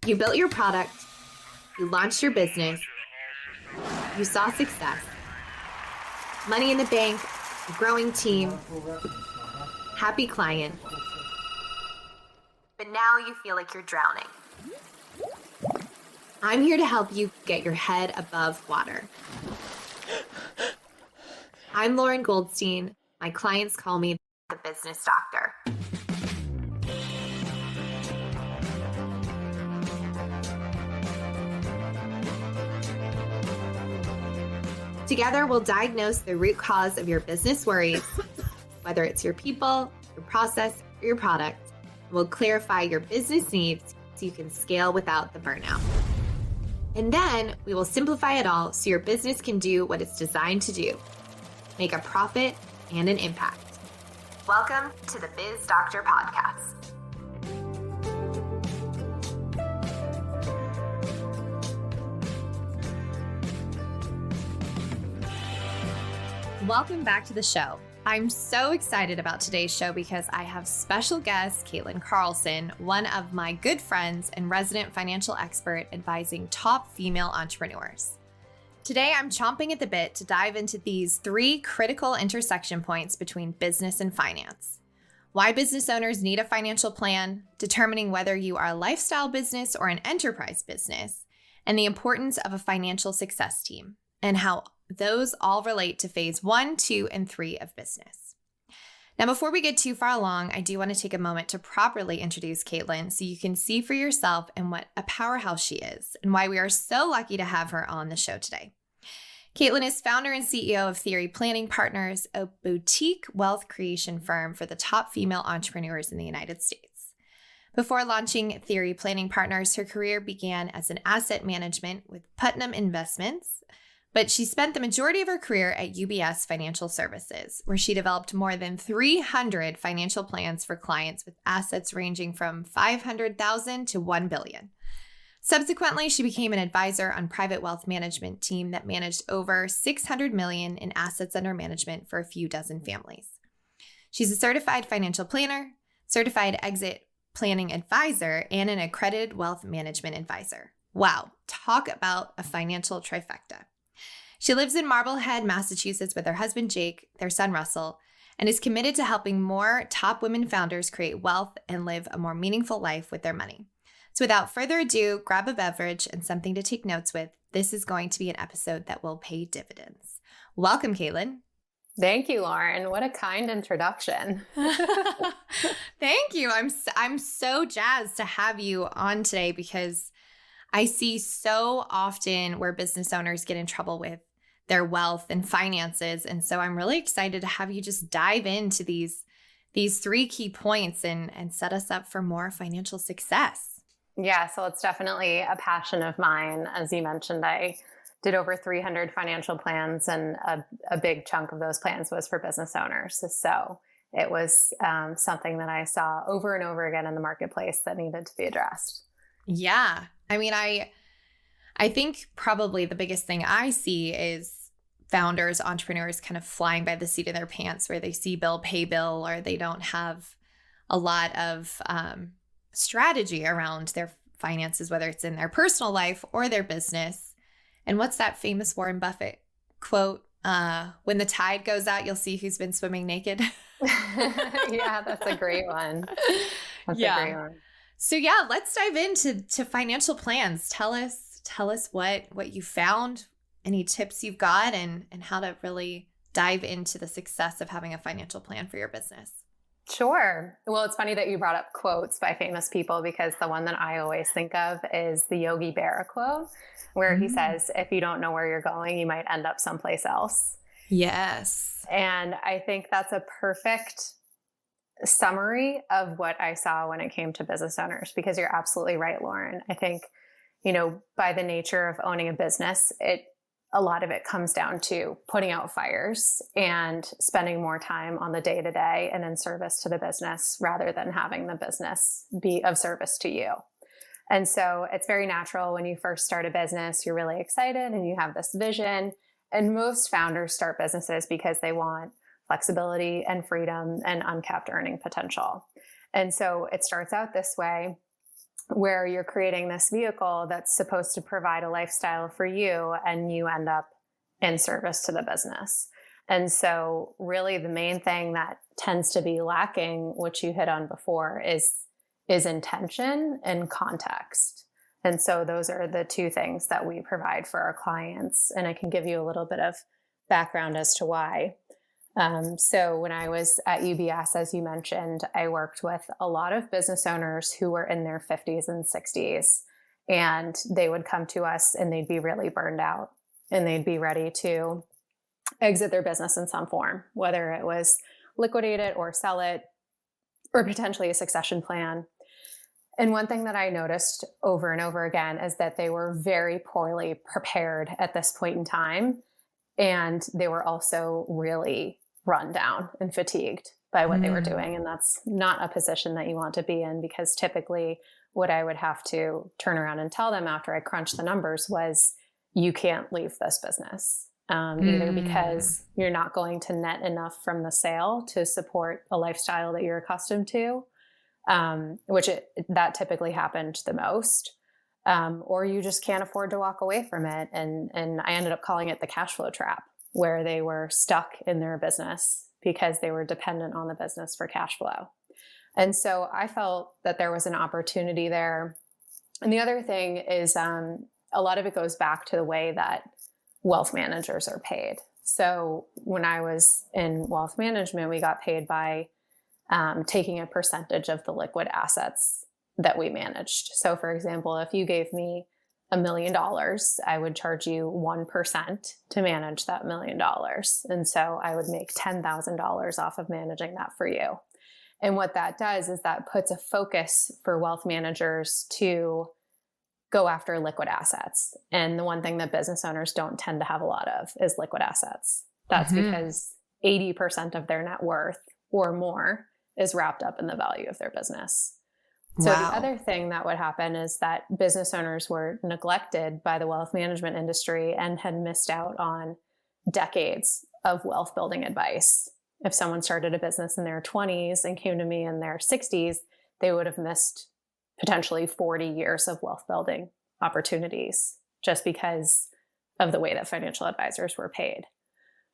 You built your product, you launched your business, you saw success, money in the bank, a growing team, happy clients. But now you feel like you're drowning. I'm here to help you get your head above water. I'm Lauren Goldstein. My clients call me the Business Doctor. Together, we'll diagnose the root cause of your business worries, whether it's your people, your process, or your product. We'll clarify your business needs so you can scale without the burnout. And then we will simplify it all so your business can do what it's designed to do, make a profit and an impact. Welcome to the Biz Doctor podcast. Welcome back to the show. I'm so excited about today's show because I have special guest Kaitlyn Carlson, one of my good friends and resident financial expert advising top female entrepreneurs. Today, I'm chomping at the bit to dive into these 3 critical intersection points between business and finance. Why business owners need a financial plan, determining whether you are a lifestyle business or an enterprise business, and the importance of a financial success team, and how those all relate to phase 1, 2, and 3 of business. Now, before we get too far along, I do want to take a moment to properly introduce Kaitlyn so you can see for yourself and what a powerhouse she is and why we are so lucky to have her on the show today. Kaitlyn is founder and CEO of Theory Planning Partners, a boutique wealth creation firm for the top female entrepreneurs in the United States. Before launching Theory Planning Partners, her career began as an asset management with Putnam Investments, but she spent the majority of her career at UBS Financial Services, where she developed more than 300 financial plans for clients with assets ranging from $500,000 to $1 billion. Subsequently, she became an advisor on private wealth management team that managed over $600 million in assets under management for a few dozen families. She's a certified financial planner, certified exit planning advisor, and an accredited wealth management advisor. Wow, talk about a financial trifecta. She lives in Marblehead, Massachusetts with her husband, Jake, their son, Russell, and is committed to helping more top women founders create wealth and live a more meaningful life with their money. So without further ado, grab a beverage and something to take notes with. This is going to be an episode that will pay dividends. Welcome, Kaitlyn. Thank you, Lauren. What a kind introduction. Thank you. I'm so jazzed to have you on today because I see so often where business owners get in trouble with their wealth and finances. And so I'm really excited to have you just dive into these 3 key points and set us up for more financial success. Yeah, so it's definitely a passion of mine. As you mentioned, I did over 300 financial plans, and a big chunk of those plans was for business owners. So it was something that I saw over and over again in the marketplace that needed to be addressed. Yeah. I mean, I think probably the biggest thing I see is founders, entrepreneurs kind of flying by the seat of their pants where they see bill, pay bill, or they don't have a lot of strategy around their finances, whether it's in their personal life or their business. And what's that famous Warren Buffett quote? When the tide goes out, you'll see who's been swimming naked. Yeah, that's a great one. That's a great one. So yeah, let's dive into financial plans. Tell us what you found, any tips you've got, and how to really dive into the success of having a financial plan for your business. Sure. Well, it's funny that you brought up quotes by famous people because the one that I always think of is the Yogi Berra quote, where he says, if you don't know where you're going, you might end up someplace else. Yes. And I think that's a perfect summary of what I saw when it came to business owners, because you're absolutely right, Lauren. I think, by the nature of owning a business, a lot of it comes down to putting out fires and spending more time on the day-to-day and in service to the business rather than having the business be of service to you. And so it's very natural when you first start a business, you're really excited and you have this vision. And most founders start businesses because they want flexibility and freedom and uncapped earning potential. And so it starts out this way. where you're creating this vehicle that's supposed to provide a lifestyle for you, and you end up in service to the business. And so really the main thing that tends to be lacking, which you hit on before, is intention and context. And so those are the two things that we provide for our clients. And I can give you a little bit of background as to why. So when I was at UBS, as you mentioned, I worked with a lot of business owners who were in their 50s and 60s, and they would come to us and they'd be really burned out, and they'd be ready to exit their business in some form, whether it was liquidate it or sell it, or potentially a succession plan. And one thing that I noticed over and over again is that they were very poorly prepared at this point in time. And they were also really run down and fatigued by what they were doing. And that's not a position that you want to be in, because typically what I would have to turn around and tell them after I crunched the numbers was, you can't leave this business, either because you're not going to net enough from the sale to support a lifestyle that you're accustomed to, that typically happened the most. Or you just can't afford to walk away from it. And I ended up calling it the cash flow trap, where they were stuck in their business because they were dependent on the business for cash flow. And so I felt that there was an opportunity there. And the other thing is, a lot of it goes back to the way that wealth managers are paid. So when I was in wealth management, we got paid by taking a percentage of the liquid assets that we managed. So for example, if you gave me $1 million, I would charge you 1% to manage that $1 million. And so I would make $10,000 off of managing that for you. And what that does is that puts a focus for wealth managers to go after liquid assets. And the one thing that business owners don't tend to have a lot of is liquid assets. That's because 80% of their net worth or more is wrapped up in the value of their business. So the other thing that would happen is that business owners were neglected by the wealth management industry and had missed out on decades of wealth building advice. If someone started a business in their 20s and came to me in their 60s, they would have missed potentially 40 years of wealth building opportunities just because of the way that financial advisors were paid.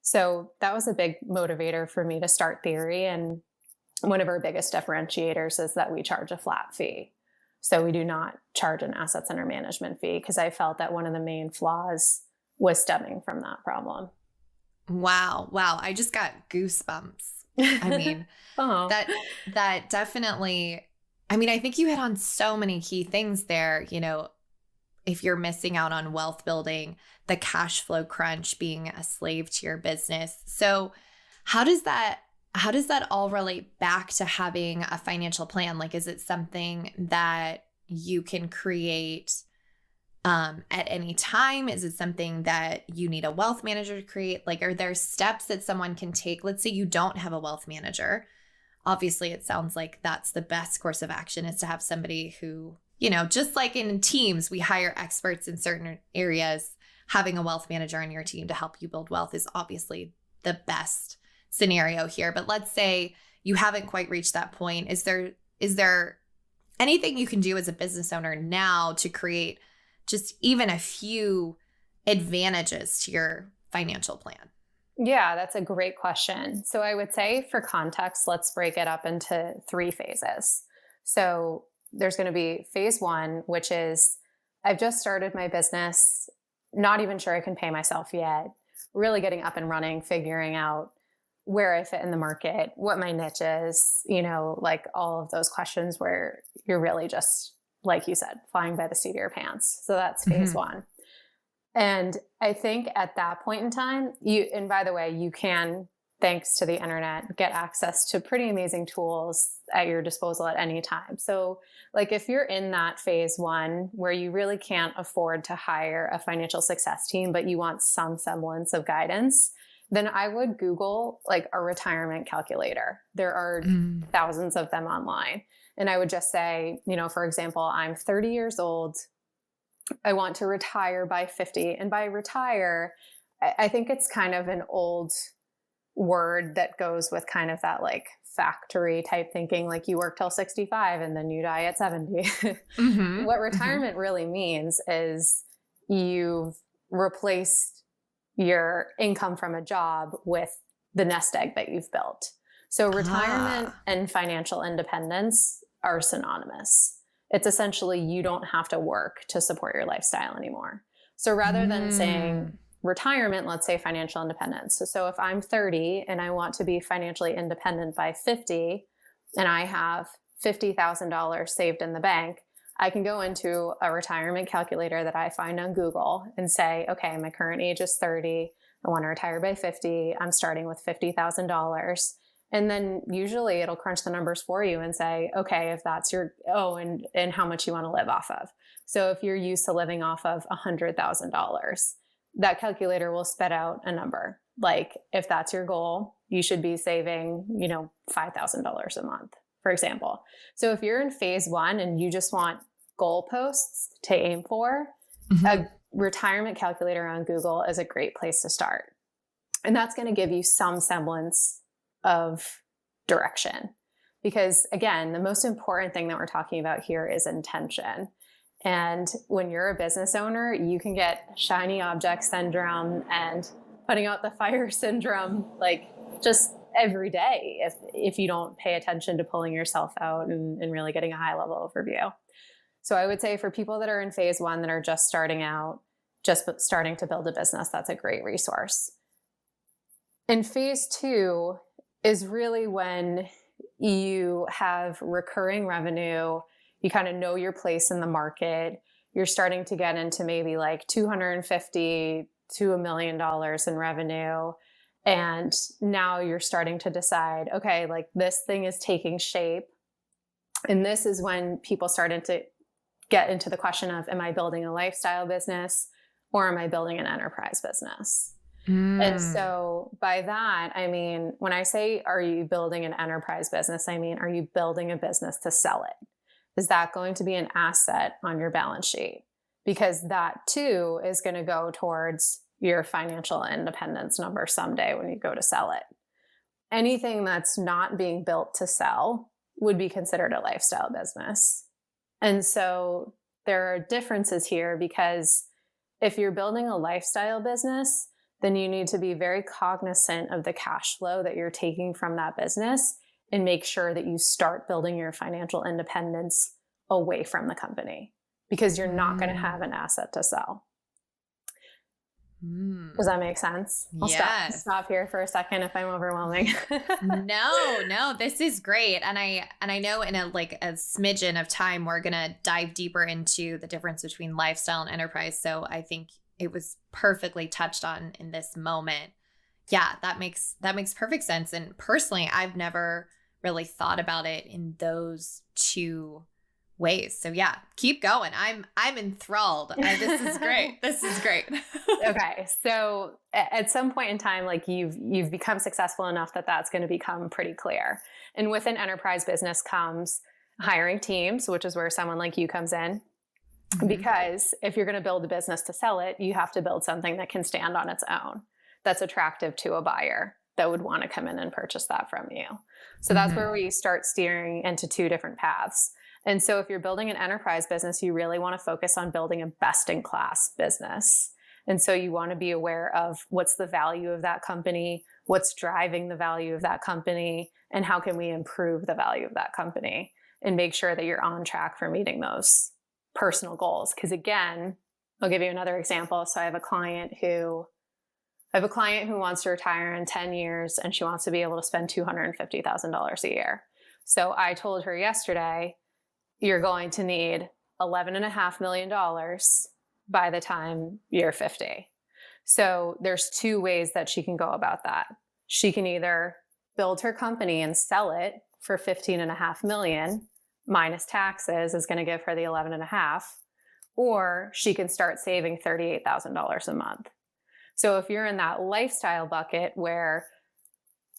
So that was a big motivator for me to start Theory. And one of our biggest differentiators is that we charge a flat fee. So we do not charge an assets under management fee, because I felt that one of the main flaws was stemming from that problem. Wow. I just got goosebumps. I mean, that definitely, I mean, I think you hit on so many key things there. You know, if you're missing out on wealth building, the cash flow crunch, being a slave to your business. So how does that all relate back to having a financial plan? Like, is it something that you can create at any time? Is it something that you need a wealth manager to create? Like, are there steps that someone can take? Let's say you don't have a wealth manager. Obviously, it sounds like that's the best course of action, is to have somebody who, you know, just like in teams, we hire experts in certain areas. Having a wealth manager on your team to help you build wealth is obviously the best scenario here. But let's say you haven't quite reached that point. Is there anything you can do as a business owner now to create just even a few advantages to your financial plan? Yeah, that's a great question. So I would say, for context, let's break it up into 3 phases. So there's going to be phase 1, which is, I've just started my business, not even sure I can pay myself yet, really getting up and running, figuring out where I fit in the market, what my niche is, you know, like all of those questions where you're really just, like you said, flying by the seat of your pants. So that's phase 1. And I think at that point in time, and by the way, you can, thanks to the internet, get access to pretty amazing tools at your disposal at any time. So like, if you're in that phase 1 where you really can't afford to hire a financial success team, but you want some semblance of guidance, then I would Google like a retirement calculator. There are thousands of them online. And I would just say, you know, for example, I'm 30 years old. I want to retire by 50. And by retire, I think it's kind of an old word that goes with kind of that like factory type thinking, like you work till 65 and then you die at 70. What retirement really means is you've replaced your income from a job with the nest egg that you've built. So retirement and financial independence are synonymous. It's essentially you don't have to work to support your lifestyle anymore. So rather than saying retirement, let's say financial independence. So if I'm 30 and I want to be financially independent by 50 and I have $50,000 saved in the bank, I can go into a retirement calculator that I find on Google and say, okay, my current age is 30. I want to retire by 50. I'm starting with $50,000. And then usually it'll crunch the numbers for you and say, okay, if that's your, and how much you want to live off of. So if you're used to living off of $100,000, that calculator will spit out a number. Like if that's your goal, you should be saving, $5,000 a month, for example. So if you're in phase one and you just want goalposts to aim for, a retirement calculator on Google is a great place to start. And that's going to give you some semblance of direction. Because again, the most important thing that we're talking about here is intention. And when you're a business owner, you can get shiny object syndrome and putting out the fire syndrome, like just every day if you don't pay attention to pulling yourself out and really getting a high level overview. So I would say for people that are in phase one that are just starting out, just starting to build a business, that's a great resource. And phase two is really when you have recurring revenue, you kind of know your place in the market, you're starting to get into maybe like $250,000 to $1 million in revenue. And now you're starting to decide, okay, like this thing is taking shape. And this is when people started to get into the question of, am I building a lifestyle business or am I building an enterprise business? And so by that, I mean, when I say, are you building an enterprise business? I mean, are you building a business to sell it? Is that going to be an asset on your balance sheet? Because that too is going to go towards your financial independence number someday when you go to sell it. Anything that's not being built to sell would be considered a lifestyle business. And so there are differences here because if you're building a lifestyle business, then you need to be very cognizant of the cash flow that you're taking from that business and make sure that you start building your financial independence away from the company because you're not going to have an asset to sell. Does that make sense? I'll stop here for a second if I'm overwhelming. No, this is great. And I know in a smidgen of time, we're going to dive deeper into the difference between lifestyle and enterprise. So I think it was perfectly touched on in this moment. Yeah, that makes perfect sense. And personally, I've never really thought about it in those two ways. So yeah, keep going. I'm enthralled. This is great. This is great. Okay. So at some point in time, like you've become successful enough that that's going to become pretty clear. And with an enterprise business comes hiring teams, which is where someone like you comes in. Because if you're going to build a business to sell it, you have to build something that can stand on its own, that's attractive to a buyer that would want to come in and purchase that from you. So that's where we start steering into two different paths. And so if you're building an enterprise business, you really want to focus on building a best-in-class business. And so you want to be aware of what's the value of that company, what's driving the value of that company, and how can we improve the value of that company and make sure that you're on track for meeting those personal goals. Because again, I'll give you another example. So I have a client who wants to retire in 10 years and she wants to be able to spend $250,000 a year. So I told her yesterday, you're going to need $11.5 million by the time you're 50. So there's two ways that she can go about that. She can either build her company and sell it for $15.5 million minus taxes is going to give her the 11.5, or she can start saving $38,000 a month. So if you're in that lifestyle bucket where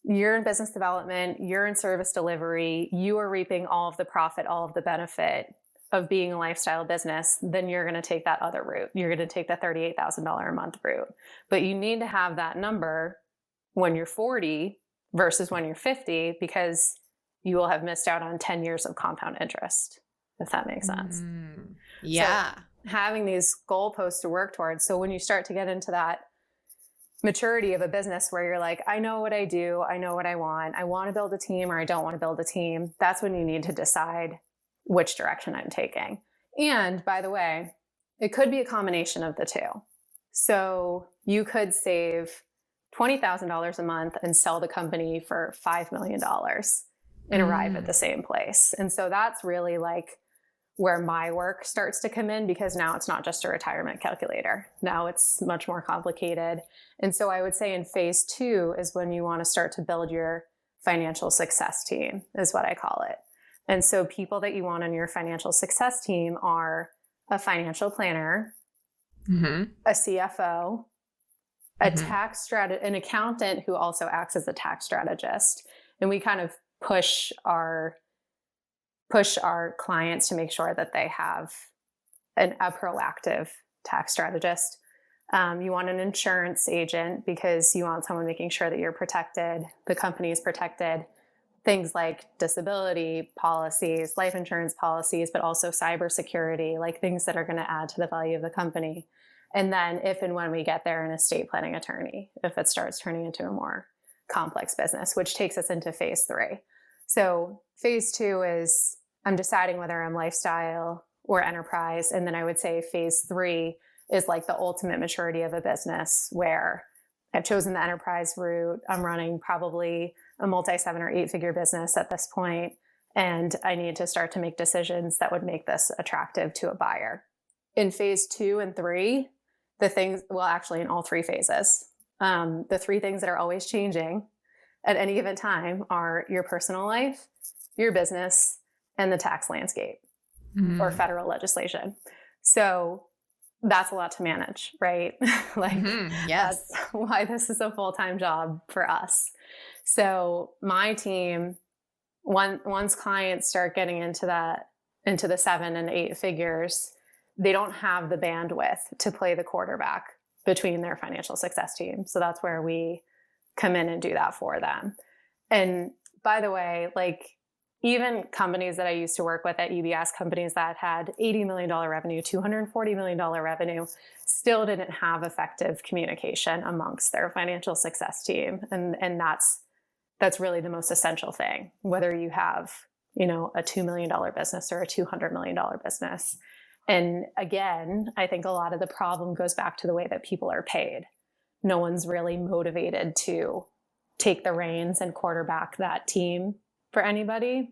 you're in business development, you're in service delivery, you are reaping all of the profit, all of the benefit of being a lifestyle business, then you're going to take that other route. You're going to take the $38,000 a month route. But you need to have that number when you're 40 versus when you're 50, because you will have missed out on 10 years of compound interest, if that makes sense. Yeah. So having these goalposts to work towards. So when you start to get into that maturity of a business where you're like, I know what I do, I know what I want to build a team or I don't want to build a team, that's when you need to decide which direction I'm taking. And by the way, it could be a combination of the two. So you could save $20,000 a month and sell the company for $5 million and arrive at the same place. And so that's really like where my work starts to come in, because now it's not just a retirement calculator. Now it's much more complicated. And so I would say in phase 2 is when you want to start to build your financial success team, is what I call it. And so people that you want on your financial success team are a financial planner, a CFO, a an accountant who also acts as a tax strategist. And we kind of push our clients to make sure that they have a proactive tax strategist. You want an insurance agent because you want someone making sure that you're protected, the company is protected. Things like disability policies, life insurance policies, but also cybersecurity, like things that are going to add to the value of the company. And then if and when we get there, an estate planning attorney, if it starts turning into a more complex business, which takes us into phase 3. So phase 2 is I'm deciding whether I'm lifestyle or enterprise. And then I would say phase 3 is like the ultimate maturity of a business where I've chosen the enterprise route. I'm running probably a multi-7 or 8-figure business at this point, and I need to start to make decisions that would make this attractive to a buyer. In phase 2 and 3, actually in all 3 phases, the 3 things that are always changing at any given time are your personal life, your business, and the tax landscape or federal legislation. So that's a lot to manage, right? Yes. That's why this is a full-time job for us. So my team, once clients start getting into the 7 and 8 figures, they don't have the bandwidth to play the quarterback between their financial success team. So that's where we come in and do that for them. And by the way, like even companies that I used to work with at UBS, companies that had $80 million revenue, $240 million revenue, still didn't have effective communication amongst their financial success team. And that's really the most essential thing, whether you have, a $2 million business or a $200 million business. And again, I think a lot of the problem goes back to the way that people are paid. No one's really motivated to take the reins and quarterback that team for anybody.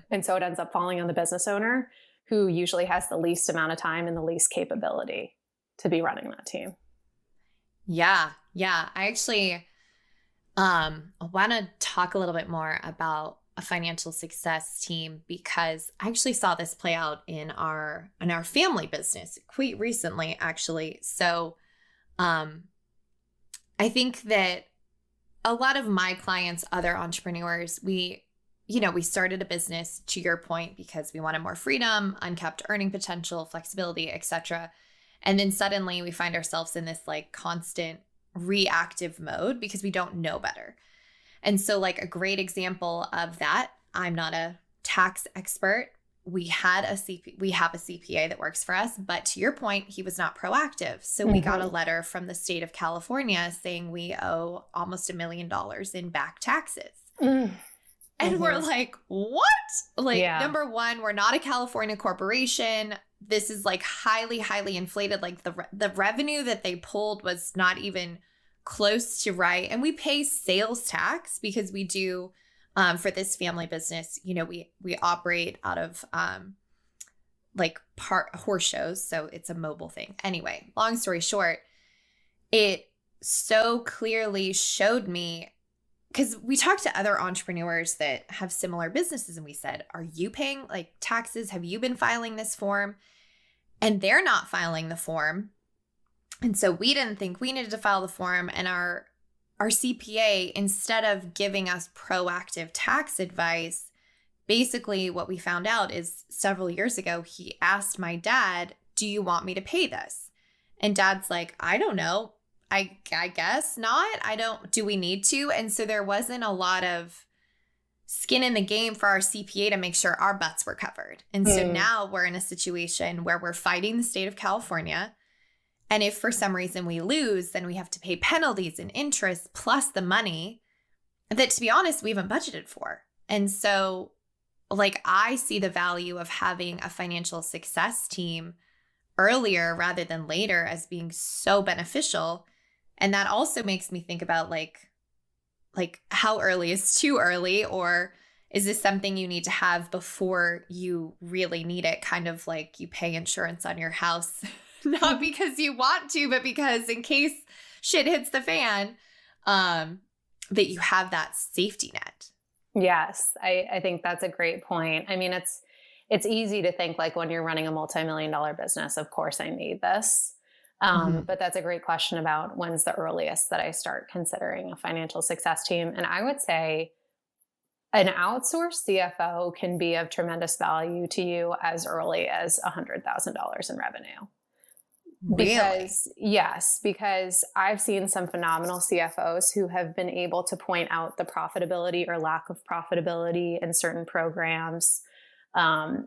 And so it ends up falling on the business owner, who usually has the least amount of time and the least capability to be running that team. Yeah. I actually want to talk a little bit more about a financial success team, because I actually saw this play out in our family business quite recently, actually. So I think that a lot of my clients, other entrepreneurs, we started a business, to your point, because we wanted more freedom, uncapped earning potential, flexibility, etc. And then suddenly we find ourselves in this like constant reactive mode because we don't know better. And so like a great example of that, I'm not a tax expert. We have a CPA that works for us, but to your point, he was not proactive. So we got a letter from the state of California saying we owe almost $1 million in back taxes. And we're like, what? Like, number one, we're not a California corporation. This is like highly, highly inflated. Like the revenue that they pulled was not even close to right. And we pay sales tax because we do, for this family business, we operate out of horse shows. So it's a mobile thing. Anyway, long story short, it so clearly showed me, because we talked to other entrepreneurs that have similar businesses and we said, are you paying like taxes? Have you been filing this form? And they're not filing the form. And so we didn't think we needed to file the form. And our CPA, instead of giving us proactive tax advice, basically what we found out is several years ago, he asked my dad, do you want me to pay this? And dad's like, I don't know. I guess not. Do we need to? And so there wasn't a lot of skin in the game for our CPA to make sure our butts were covered. And so now we're in a situation where we're fighting the state of California. And if for some reason we lose, then we have to pay penalties and interest plus the money that, to be honest, we haven't budgeted for. And so, like, I see the value of having a financial success team earlier rather than later as being so beneficial. And that also makes me think about like how early is too early, or is this something you need to have before you really need it? Kind of like you pay insurance on your house, not because you want to, but because in case shit hits the fan, that you have that safety net. Yes, I think that's a great point. I mean, it's easy to think like when you're running a multi-million-dollar business, of course I need this. But that's a great question about when's the earliest that I start considering a financial success team. And I would say an outsourced CFO can be of tremendous value to you as early as $100,000 in revenue. Because I've seen some phenomenal CFOs who have been able to point out the profitability or lack of profitability in certain programs.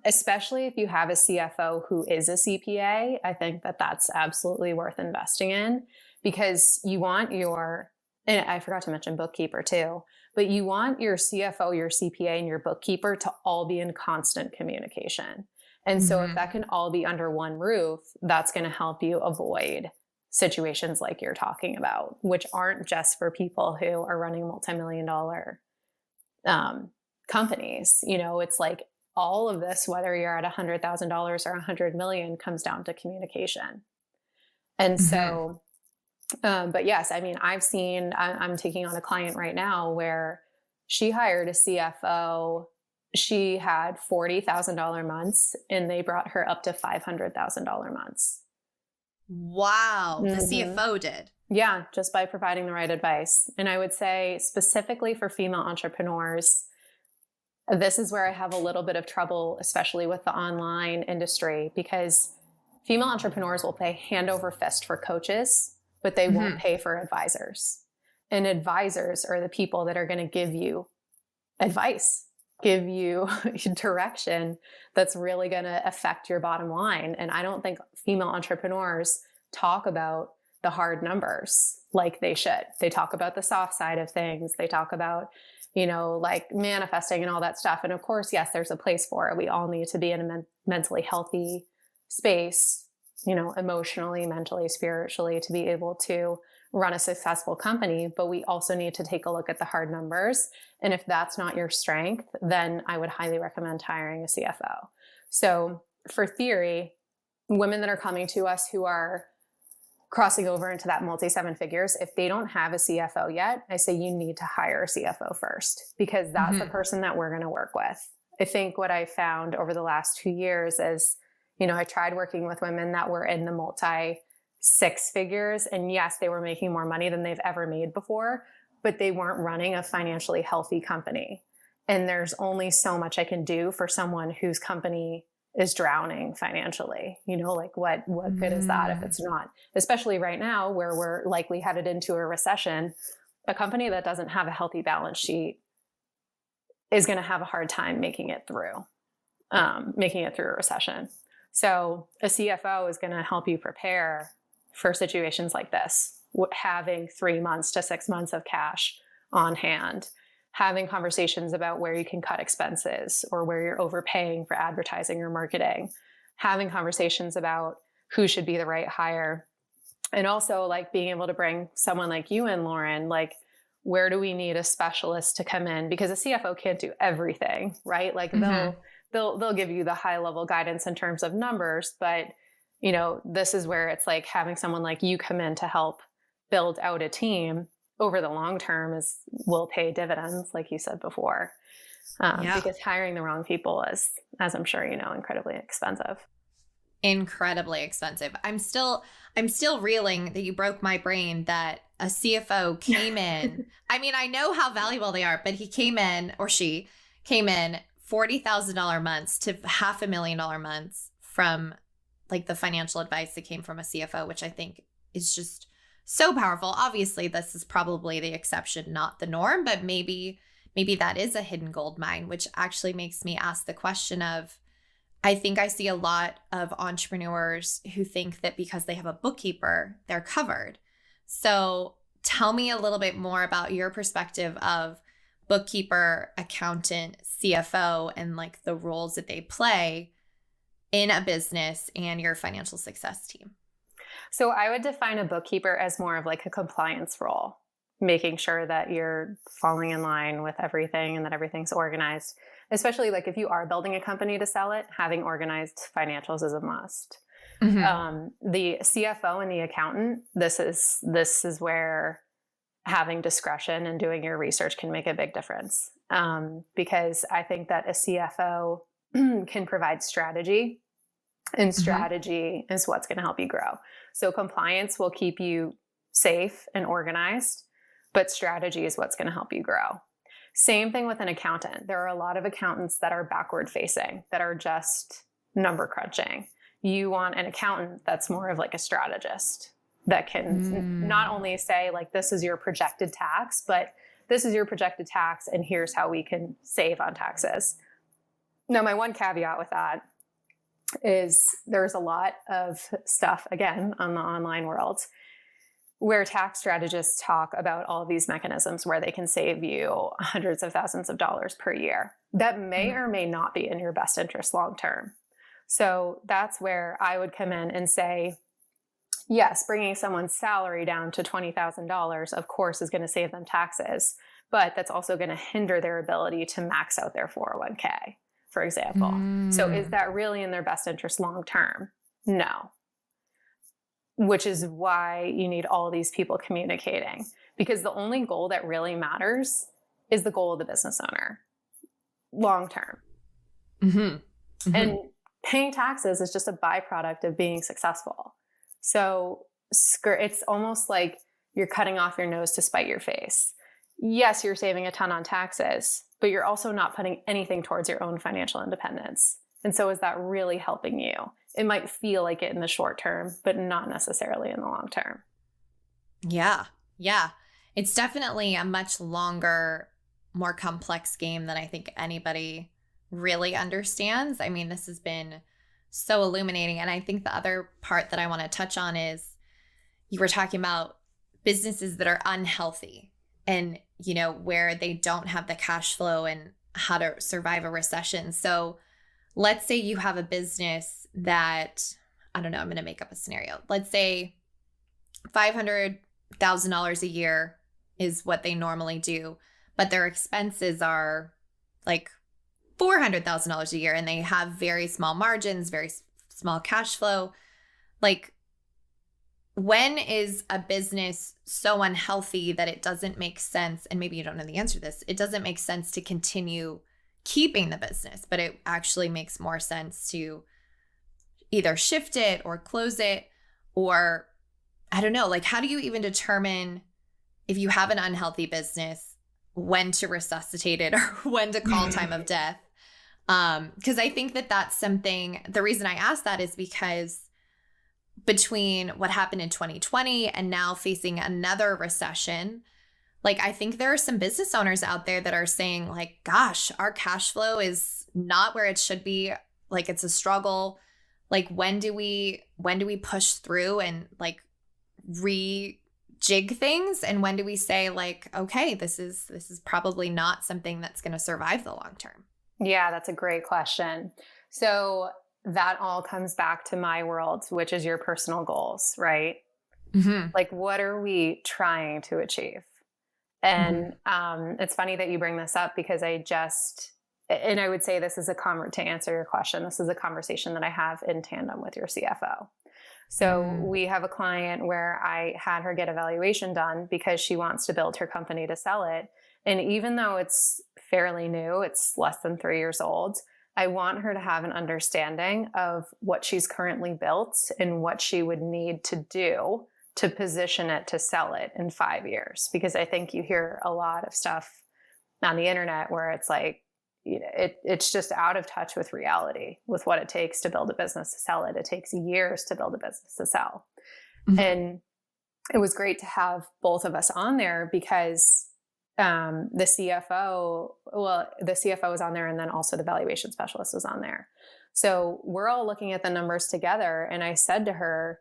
Especially if you have a CFO who is a CPA, I think that that's absolutely worth investing in, because you want and I forgot to mention bookkeeper too, but you want your CFO, your CPA, and your bookkeeper to all be in constant communication. And so if that can all be under one roof, that's going to help you avoid situations like you're talking about, which aren't just for people who are running multi-million-dollar companies. You know, it's like all of this, whether you're at $100,000 or $100 million, comes down to communication. And so, but yes, I mean, I'm taking on a client right now where she hired a CFO. She had $40,000 months and they brought her up to $500,000 months. Wow. The CFO did. Yeah. Just by providing the right advice. And I would say specifically for female entrepreneurs, this is where I have a little bit of trouble, especially with the online industry, because female entrepreneurs will pay hand over fist for coaches, but they won't pay for advisors. And advisors are the people that are going to give you advice, give you direction that's really going to affect your bottom line. And I don't think female entrepreneurs talk about the hard numbers like they should. They talk about the soft side of things. They talk about, you know, like manifesting and all that stuff. And of course, yes, there's a place for it. We all need to be in a mentally healthy space, you know, emotionally, mentally, spiritually, to be able to run a successful company. But we also need to take a look at the hard numbers. And if that's not your strength, then I would highly recommend hiring a CFO. So for theory, women that are coming to us who are crossing over into that multi-seven figures, if they don't have a CFO yet, I say you need to hire a CFO first, because that's the person that we're going to work with. I think what I found over the last 2 years is, you know, I tried working with women that were in the multi-six figures, and yes, they were making more money than they've ever made before, but they weren't running a financially healthy company. And there's only so much I can do for someone whose company is drowning financially. You know, like what good is that if it's not, especially right now where we're likely headed into a recession. A company that doesn't have a healthy balance sheet is going to have a hard time making it through a recession. So a CFO is going to help you prepare for situations like this, having 3 months to 6 months of cash on hand, having conversations about where you can cut expenses or where you're overpaying for advertising or marketing, having conversations about who should be the right hire. And also like being able to bring someone like you in, Lauren, like where do we need a specialist to come in? Because a CFO can't do everything, right? Like they'll give you the high level guidance in terms of numbers, but you know, this is where it's like having someone like you come in to help build out a team over the long term will pay dividends, like you said before, because hiring the wrong people is, as I'm sure you know, incredibly expensive. Incredibly expensive. I'm still reeling that you broke my brain that a CFO came in. I mean, I know how valuable they are, but he came in, or she came in, $40,000 months to $500,000 months from like the financial advice that came from a CFO, which I think is just so powerful. Obviously, this is probably the exception, not the norm, but maybe that is a hidden gold mine, which actually makes me ask the question of, I think I see a lot of entrepreneurs who think that because they have a bookkeeper, they're covered. So tell me a little bit more about your perspective of bookkeeper, accountant, CFO, and like the roles that they play in a business and your financial success team. So I would define a bookkeeper as more of like a compliance role, making sure that you're falling in line with everything and that everything's organized. Especially like if you are building a company to sell it, having organized financials is a must. The CFO and the accountant, this is where having discretion and doing your research can make a big difference. Because I think that a CFO can provide strategy, and strategy is what's going to help you grow. So compliance will keep you safe and organized, but strategy is what's going to help you grow. Same thing with an accountant. There are a lot of accountants that are backward facing, that are just number crunching. You want an accountant that's more of like a strategist that can not only say like, this is your projected tax, but this is your projected tax and here's how we can save on taxes. Now, my one caveat with that is there's a lot of stuff, again, on the online world where tax strategists talk about all of these mechanisms where they can save you hundreds of thousands of dollars per year. That may or may not be in your best interest long term. So that's where I would come in and say, yes, bringing someone's salary down to $20,000, of course, is going to save them taxes, but that's also going to hinder their ability to max out their 401k, for example. So is that really in their best interest long term? No. Which is why you need all these people communicating, because the only goal that really matters is the goal of the business owner long term. And paying taxes is just a byproduct of being successful. So it's almost like you're cutting off your nose to spite your face. Yes, you're saving a ton on taxes, but you're also not putting anything towards your own financial independence. And so is that really helping you? It might feel like it in the short term, but not necessarily in the long term. Yeah. It's definitely a much longer, more complex game than I think anybody really understands. I mean, this has been so illuminating. And I think the other part that I want to touch on is you were talking about businesses that are unhealthy and, you know, where they don't have the cash flow and how to survive a recession. So let's say you have a business that, I don't know, I'm going to make up a scenario. Let's say $500,000 a year is what they normally do, but their expenses are like $400,000 a year and they have very small margins, very small cash flow. Like, when is a business so unhealthy that it doesn't make sense? And maybe you don't know the answer to this. It doesn't make sense to continue keeping the business, but it actually makes more sense to either shift it or close it, or I don't know, like how do you even determine if you have an unhealthy business, when to resuscitate it or when to call time of death? Because I think that that's something, the reason I ask that is because between what happened in 2020 and now facing another recession, like I think there are some business owners out there that are saying like, gosh, our cash flow is not where it should be. Like it's a struggle. Like when do we push through and like rejig things? And when do we say like, okay, this is probably not something that's going to survive the long term? Yeah, that's a great question. So that all comes back to my world, which is your personal goals, right? Like, what are we trying to achieve? And it's funny that you bring this up because and I would say this is to answer your question, this is a conversation that I have in tandem with your CFO. So we have a client where I had her get a valuation done because she wants to build her company to sell it. And even though it's fairly new, it's less than 3 years old, I want her to have an understanding of what she's currently built and what she would need to do to position it to sell it in 5 years. Because I think you hear a lot of stuff on the internet where it's like, you know, it's just out of touch with reality, with what it takes to build a business to sell it. It takes years to build a business to sell. And it was great to have both of us on there because the CFO was on there, and then also the valuation specialist was on there. So we're all looking at the numbers together. And I said to her,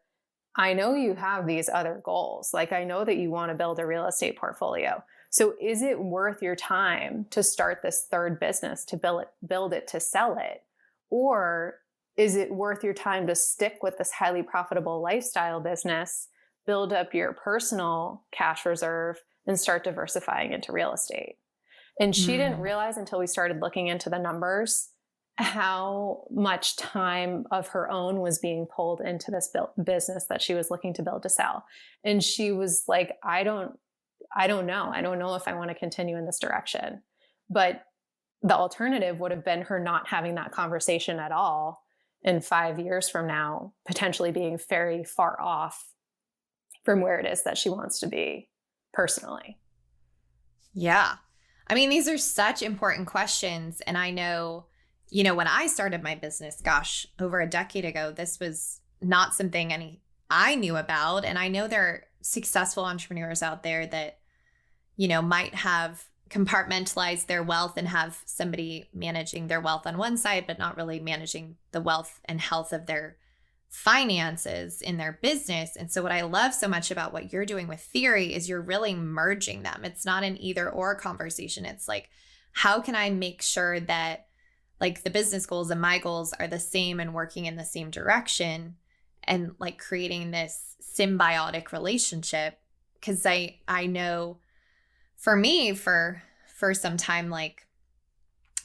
I know you have these other goals. Like, I know that you want to build a real estate portfolio. So is it worth your time to start this third business, to build it to sell it? Or is it worth your time to stick with this highly profitable lifestyle business, build up your personal cash reserve, and start diversifying into real estate? And she didn't realize until we started looking into the numbers how much time of her own was being pulled into this business that she was looking to build to sell. And she was like, I don't know. I don't know if I want to continue in this direction. But the alternative would have been her not having that conversation at all, and 5 years from now, potentially being very far off from where it is that she wants to be personally. Yeah. I mean, these are such important questions. And I know, when I started my business, gosh, over a decade ago, this was not something I knew about. And I know there are successful entrepreneurs out there that, might have compartmentalized their wealth and have somebody managing their wealth on one side, but not really managing the wealth and health of their finances in their business. And so what I love so much about what you're doing with Theory is you're really merging them. It's not an either or conversation. It's like, how can I make sure that like the business goals and my goals are the same and working in the same direction, and like creating this symbiotic relationship? Because I know for me, for some time, like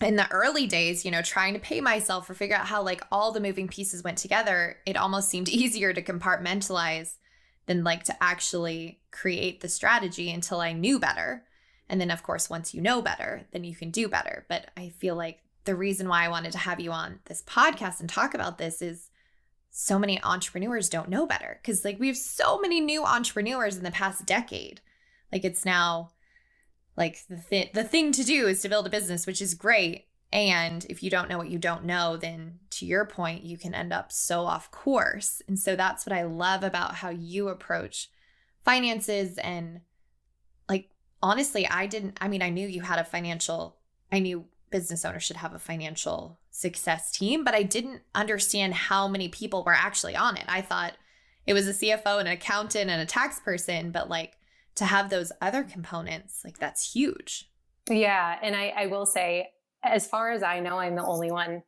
in the early days, trying to pay myself or figure out how like all the moving pieces went together, it almost seemed easier to compartmentalize than like to actually create the strategy until I knew better. And then of course, once you know better, then you can do better. But I feel like the reason why I wanted to have you on this podcast and talk about this is so many entrepreneurs don't know better. Because like we have so many new entrepreneurs in the past decade. Like it's now like the thing to do is to build a business, which is great. And if you don't know what you don't know, then to your point, you can end up so off course. And so that's what I love about how you approach finances. And like, honestly, I knew business owners should have a financial success team, but I didn't understand how many people were actually on it. I thought it was a CFO, an accountant, and a tax person, but like to have those other components, like that's huge. Yeah. And I will say, as far as I know, I'm the only one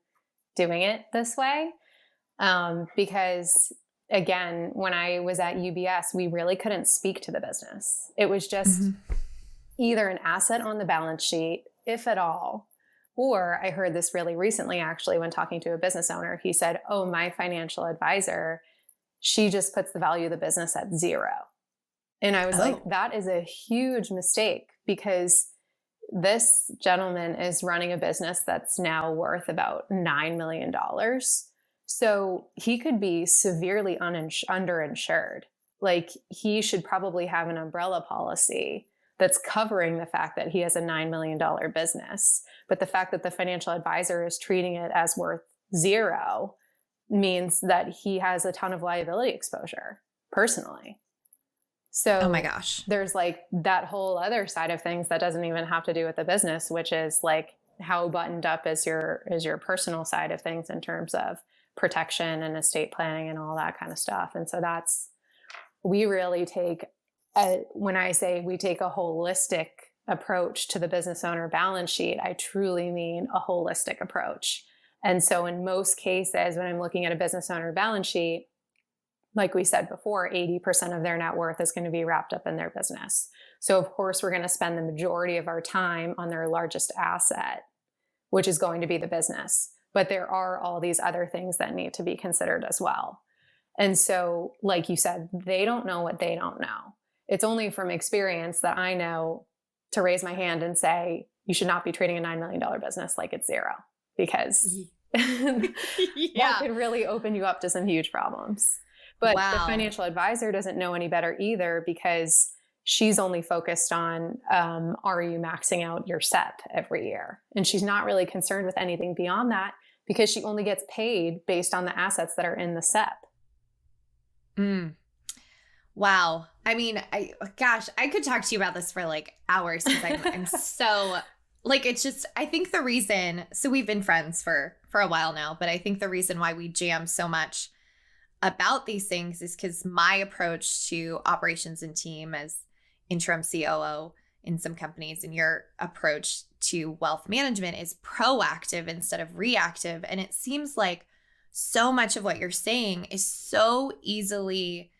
doing it this way. Because again, when I was at UBS, we really couldn't speak to the business. It was just either an asset on the balance sheet, if at all. Or I heard this really recently, actually, when talking to a business owner. He said, oh, my financial advisor, she just puts the value of the business at zero. And I was like, that is a huge mistake, because this gentleman is running a business that's now worth about $9 million. So he could be severely underinsured. Like, he should probably have an umbrella policy that's covering the fact that he has a $9 million business. But the fact that the financial advisor is treating it as worth zero means that he has a ton of liability exposure personally. So, oh my gosh, there's like that whole other side of things that doesn't even have to do with the business, which is like, how buttoned up is your personal side of things in terms of protection and estate planning and all that kind of stuff. And so we really take, when I say we take a holistic approach to the business owner balance sheet, I truly mean a holistic approach. And so in most cases, when I'm looking at a business owner balance sheet, like we said before, 80% of their net worth is going to be wrapped up in their business. So of course, we're going to spend the majority of our time on their largest asset, which is going to be the business. But there are all these other things that need to be considered as well. And so, like you said, they don't know what they don't know. It's only from experience that I know to raise my hand and say, you should not be treating a $9 million business like it's zero, because that could really open you up to some huge problems. But the financial advisor doesn't know any better either, because she's only focused on, are you maxing out your SEP every year? And she's not really concerned with anything beyond that, because she only gets paid based on the assets that are in the SEP. Wow. I mean, I could talk to you about this for like hours because I'm so like, it's just, I think the reason, so we've been friends for a while now, but I think the reason why we jam so much about these things is because my approach to operations and team as interim COO in some companies and your approach to wealth management is proactive instead of reactive. And it seems like so much of what you're saying is so easily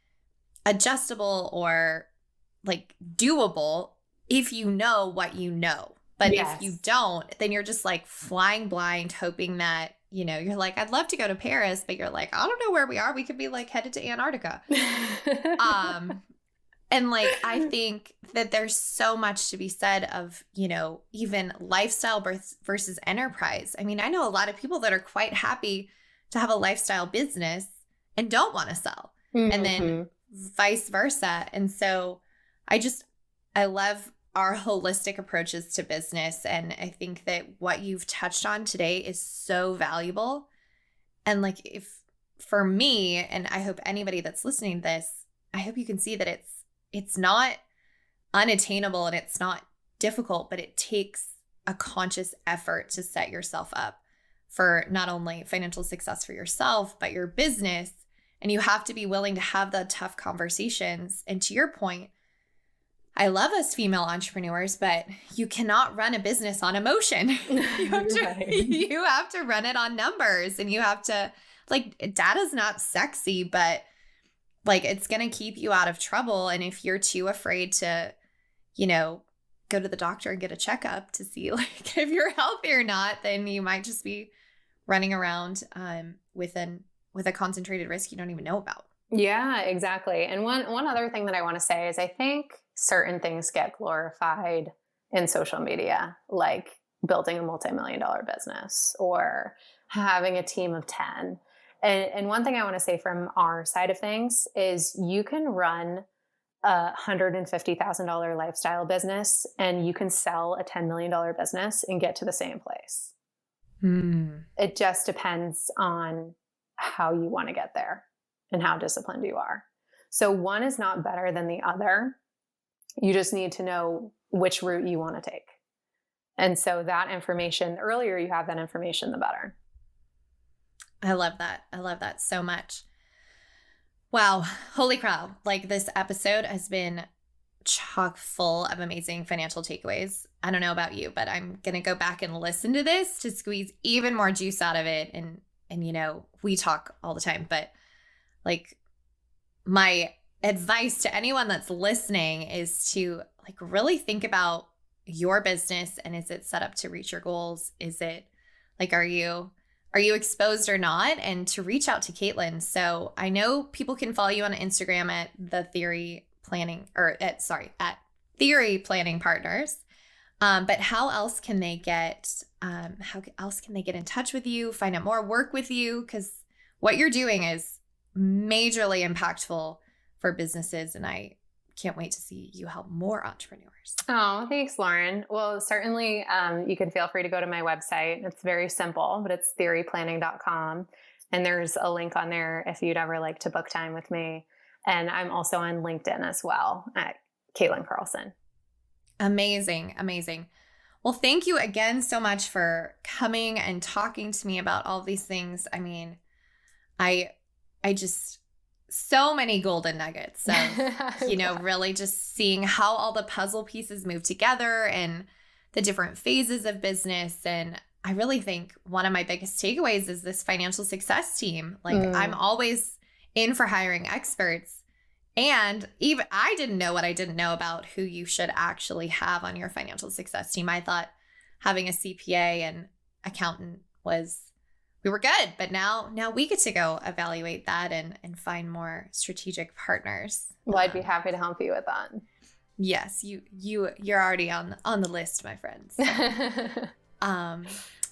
adjustable or like doable if you know what you know. But if you don't, then you're just like flying blind, hoping that, you know, you're like, I'd love to go to Paris, but you're like, I don't know where we are. We could be like headed to Antarctica. And like, I think that there's so much to be said of, you know, even lifestyle versus enterprise. I mean, I know a lot of people that are quite happy to have a lifestyle business and don't want to sell, and then vice versa. And so I love our holistic approaches to business. And I think that what you've touched on today is so valuable. And like, if for me, and I hope anybody that's listening to this, I hope you can see that it's not unattainable and it's not difficult, but it takes a conscious effort to set yourself up for not only financial success for yourself, but your business. And you have to be willing to have the tough conversations. And to your point, I love us female entrepreneurs, but you cannot run a business on emotion. You have to run it on numbers, and you have to, like, data's not sexy, but like, it's going to keep you out of trouble. And if you're too afraid to, you know, go to the doctor and get a checkup to see like if you're healthy or not, then you might just be running around with a concentrated risk you don't even know about. Yeah, exactly. And one other thing that I want to say is I think certain things get glorified in social media, like building a multi-million-dollar business or having a team of 10. And one thing I want to say from our side of things is you can run a $150,000 lifestyle business and you can sell a $10 million business and get to the same place. It just depends on how you want to get there and how disciplined you are. So one is not better than the other. You just need to know which route you want to take. And so that information, the earlier you have that information, the better. I love that. I love that so much. Wow. Holy cow. Like, this episode has been chock full of amazing financial takeaways. I don't know about you, but I'm going to go back and listen to this to squeeze even more juice out of it. And you know, we talk all the time, but like, my advice to anyone that's listening is to like really think about your business, and is it set up to reach your goals? Is it like, are you exposed or not? And to reach out to Kaitlyn. So I know people can follow you on Instagram at at Theory Planning Partners. But how else can they get in touch with you, find out more, work with you? Because what you're doing is majorly impactful for businesses, and I can't wait to see you help more entrepreneurs. Oh, thanks, Lauren. Well, certainly you can feel free to go to my website. It's very simple, but it's theoryplanning.com. And there's a link on there if you'd ever like to book time with me. And I'm also on LinkedIn as well at Kaitlyn Carlson. Amazing. Amazing. Well, thank you again so much for coming and talking to me about all these things. I mean, I just, so many golden nuggets of, you know, really just seeing how all the puzzle pieces move together and the different phases of business. And I really think one of my biggest takeaways is this financial success team. Like, I'm always in for hiring experts. And even I didn't know what I didn't know about who you should actually have on your financial success team. I thought having a CPA and accountant we were good, but now we get to go evaluate that and find more strategic partners. Well, I'd be happy to help you with that. Yes, you're already on the list, my friends. So,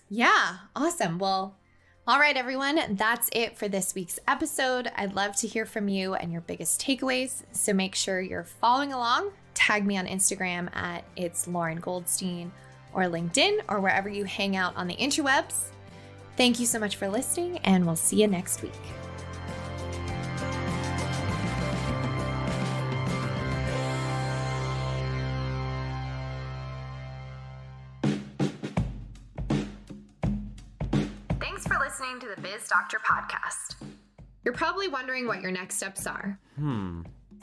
yeah, awesome. Well, all right, everyone, that's it for this week's episode. I'd love to hear from you and your biggest takeaways. So make sure you're following along. Tag me on Instagram at It's Lauren Goldstein, or LinkedIn, or wherever you hang out on the interwebs. Thank you so much for listening, and we'll see you next week. listening to the Biz Doctor podcast. You're probably wondering what your next steps are.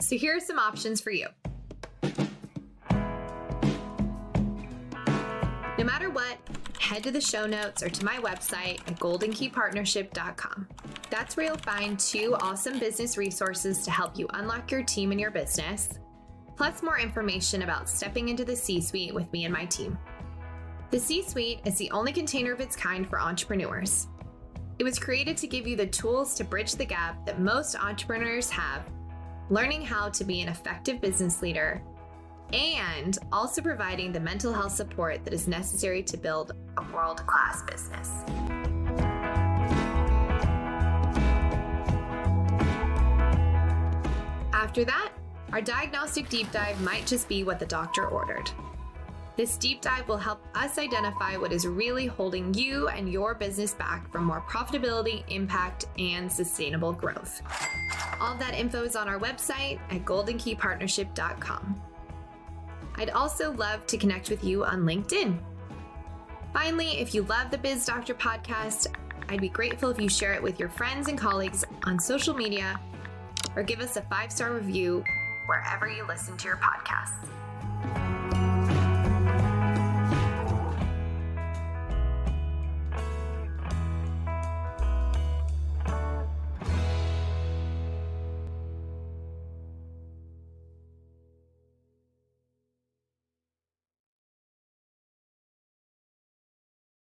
So here are some options for you. No matter what, head to the show notes or to my website at goldenkeypartnership.com. That's where you'll find 2 awesome business resources to help you unlock your team and your business, plus more information about stepping into the C-suite with me and my team. The C-suite is the only container of its kind for entrepreneurs. It was created to give you the tools to bridge the gap that most entrepreneurs have, learning how to be an effective business leader, and also providing the mental health support that is necessary to build a world-class business. After that, our diagnostic deep dive might just be what the doctor ordered. This deep dive will help us identify what is really holding you and your business back from more profitability, impact, and sustainable growth. All of that info is on our website at goldenkeypartnership.com. I'd also love to connect with you on LinkedIn. Finally, if you love the Biz Doctor podcast, I'd be grateful if you share it with your friends and colleagues on social media or give us a 5-star review wherever you listen to your podcasts.